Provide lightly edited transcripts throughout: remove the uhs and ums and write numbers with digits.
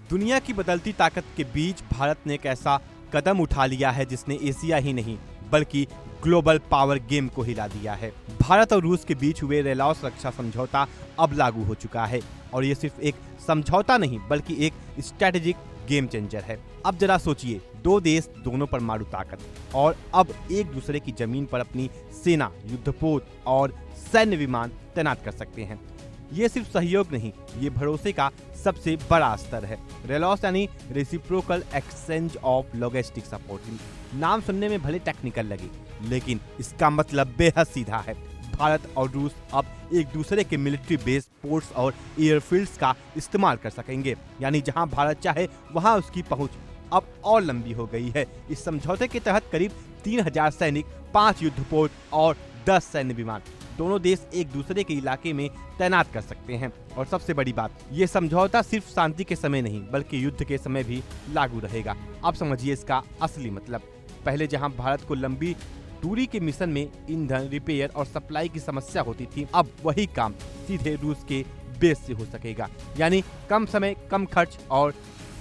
दुनिया की बदलती ताकत के बीच भारत ने एक ऐसा कदम उठा लिया है जिसने एशिया ही नहीं बल्कि ग्लोबल पावर गेम को हिला दिया है। भारत और रूस के बीच हुए रेलॉस रक्षा समझौता अब लागू हो चुका है और ये सिर्फ एक समझौता नहीं बल्कि एक स्ट्रेटेजिक गेम चेंजर है। अब जरा सोचिए, दो देश, दोनों परमाणु ताकत, और अब एक दूसरे की जमीन पर अपनी सेना, युद्धपोत और सैन्य विमान तैनात कर सकते हैं। ये सिर्फ सहयोग नहीं, ये भरोसे का सबसे बड़ा स्तर है। रेलॉस यानी reciprocal exchange of logistic support. नाम सुनने में भले टेक्निकल लगे, लेकिन इसका मतलब बेहद सीधा है। भारत और रूस अब एक दूसरे के मिलिट्री बेस, पोर्ट्स और एयरफील्ड्स का इस्तेमाल कर सकेंगे। यानी जहां भारत चाहे वहां उसकी पहुंच अब और लंबी हो गई है। इस समझौते के तहत करीब 3000 सैनिक, 5 युद्धपोत और 10 सैन्य विमान दोनों देश एक दूसरे के इलाके में तैनात कर सकते हैं। और सबसे बड़ी बात, ये समझौता सिर्फ शांति के समय नहीं बल्कि युद्ध के समय भी लागू रहेगा। अब समझिए इसका असली मतलब। पहले जहां भारत को लंबी दूरी के मिशन में ईंधन, रिपेयर और सप्लाई की समस्या होती थी, अब वही काम सीधे रूस के बेस से हो सकेगा। यानी कम समय, कम खर्च और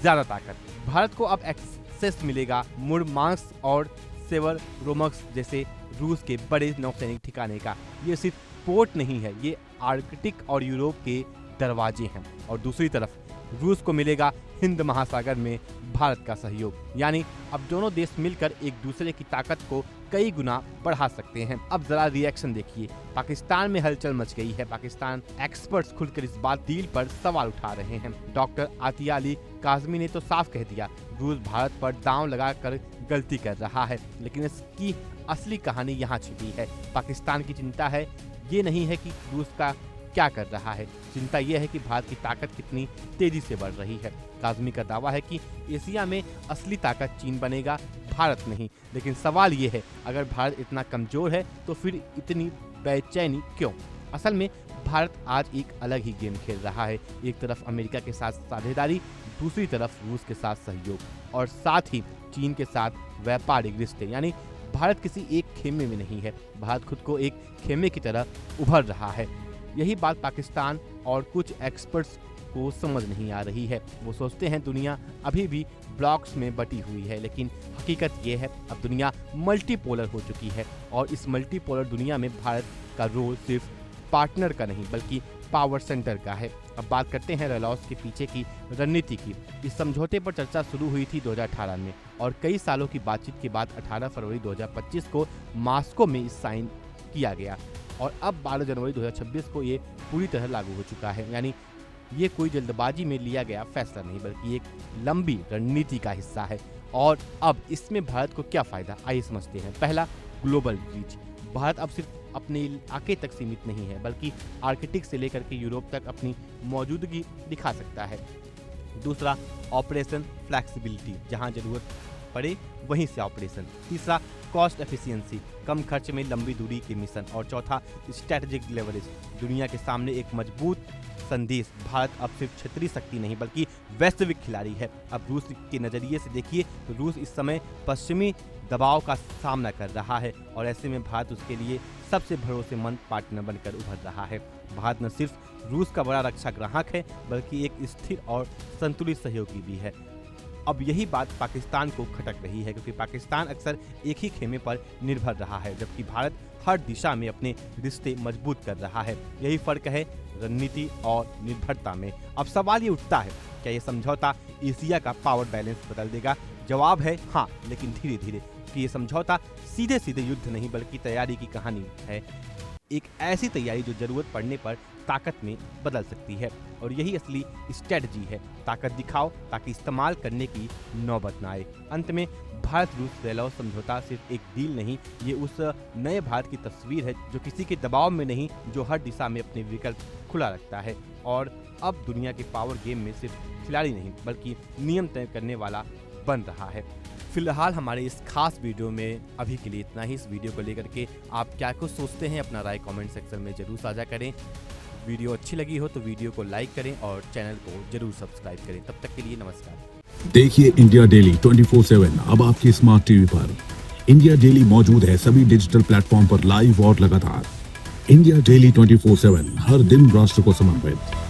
ज्यादा ताकत। भारत को अब एक्सेस मिलेगा मुरमांस्क और सेवरोमस्क जैसे रूस के बड़े नौसैनिक ठिकाने का। ये सिर्फ पोर्ट नहीं है, ये आर्कटिक और यूरोप के दरवाजे हैं। और दूसरी तरफ रूस को मिलेगा हिंद महासागर में भारत का सहयोग। यानी अब दोनों देश मिलकर एक दूसरे की ताकत को कई गुना बढ़ा सकते हैं। अब जरा रिएक्शन देखिए। पाकिस्तान में हलचल मच गई है। पाकिस्तान एक्सपर्ट्स खुलकर इस बात डील पर सवाल उठा रहे हैं। डॉक्टर आतिया अली काज़मी ने तो साफ कह दिया, रूस भारत पर दांव लगाकर गलती कर रहा है। लेकिन इसकी असली कहानी यहाँ छिपी है। पाकिस्तान की चिंता है ये नहीं है कि रूस का क्या कर रहा है, चिंता यह है कि भारत की ताकत कितनी तेजी से बढ़ रही है। काज़मी का दावा है कि एशिया में असली ताकत चीन बनेगा, भारत नहीं। लेकिन सवाल ये है, अगर भारत इतना कमजोर है तो फिर इतनी बेचैनी क्यों? असल में भारत आज एक अलग ही गेम खेल रहा है। एक तरफ अमेरिका के साथ साझेदारी, दूसरी तरफ रूस के साथ सहयोग और साथ ही चीन के साथ व्यापारिक रिश्ते। यानी भारत किसी एक खेमे में नहीं है, भारत खुद को एक खेमे की तरह उभर रहा है। यही बात पाकिस्तान और कुछ एक्सपर्ट्स को समझ नहीं आ रही है। वो सोचते हैं दुनिया अभी भी ब्लॉक्स में बटी हुई है, लेकिन हकीकत ये है अब दुनिया मल्टीपोलर हो चुकी है। और इस मल्टीपोलर दुनिया में भारत का रोल सिर्फ पार्टनर का नहीं बल्कि पावर सेंटर का है। अब बात करते हैं रेलॉस के पीछे की रणनीति की। इस समझौते पर चर्चा शुरू हुई थी 2018 में और कई सालों की बातचीत के बाद 18 फरवरी 2025 को मॉस्को में इस साइन किया गया और अब 12 जनवरी 2026 को ये पूरी तरह लागू हो चुका है। यानी ये कोई जल्दबाजी में लिया गया फैसला नहीं बल्कि एक लंबी रणनीति का हिस्सा है। और अब इसमें भारत को क्या फायदा, आइए समझते हैं। पहला, ग्लोबल रीच। भारत अब सिर्फ अपने इलाके तक सीमित नहीं है बल्कि आर्कटिक से लेकर के यूरोप तक अपनी मौजूदगी दिखा सकता है। दूसरा, ऑपरेशन फ्लैक्सिबिलिटी, जहां जरूरत पड़े वहीं से ऑपरेशन। तीसरा, कॉस्ट एफिशिएंसी, कम खर्च में लंबी दूरी के मिशन। और चौथा, स्ट्रेटेजिक लेवरेज, दुनिया के सामने एक मजबूत संदेश। भारत अब सिर्फ क्षेत्रीय शक्ति नहीं बल्कि वैश्विक खिलाड़ी है। अब रूस के नजरिए से देखिए तो रूस इस समय पश्चिमी दबाव का सामना कर रहा है और ऐसे में भारत उसके लिए सबसे भरोसेमंद पार्टनर बनकर उभर रहा है। भारत न सिर्फ रूस का बड़ा रक्षा ग्राहक है बल्कि एक स्थिर और संतुलित सहयोगी भी है। अब यही बात पाकिस्तान को खटक रही है क्योंकि पाकिस्तान अक्सर एक ही खेमे पर निर्भर रहा है जबकि भारत हर दिशा में अपने रिश्ते मजबूत कर रहा है। यही फर्क है रणनीति और निर्भरता में। अब सवाल ये उठता है, क्या ये समझौता एशिया का पावर बैलेंस बदल देगा? जवाब है हाँ, लेकिन धीरे धीरे। कि ये समझौता सीधे सीधे युद्ध नहीं बल्कि तैयारी की कहानी है। एक ऐसी तैयारी जो जरूरत पड़ने पर ताकत में बदल सकती है और यही असली स्ट्रेटजी है। ताकत दिखाओ ताकि इस्तेमाल करने की नौबत न आए। अंत में भारत रूस रेलॉस समझौता सिर्फ एक डील नहीं, ये उस नए भारत की तस्वीर है जो किसी के दबाव में नहीं, जो हर दिशा में अपने विकल्प खुला रखता है और अब दुनिया के पावर गेम में सिर्फ खिलाड़ी नहीं बल्कि नियम तय करने वाला बन रहा है। फिलहाल हमारे इस खास वीडियो में अभी के लिए इतना ही। इस वीडियो को लेकर के आप क्या कुछ सोचते हैं, अपना राय कमेंट सेक्शन में जरूर साझा करें। वीडियो अच्छी लगी हो तो वीडियो को लाइक करें और चैनल को जरूर सब्सक्राइब करें। तब तक के लिए नमस्कार। देखिए इंडिया डेली 24/7 अब आपके स्मार्ट टीवी पर। इंडिया डेली मौजूद है सभी डिजिटल प्लेटफॉर्म पर लाइव और लगातार। इंडिया डेली 24/7 हर दिन राष्ट्र को समर्पित।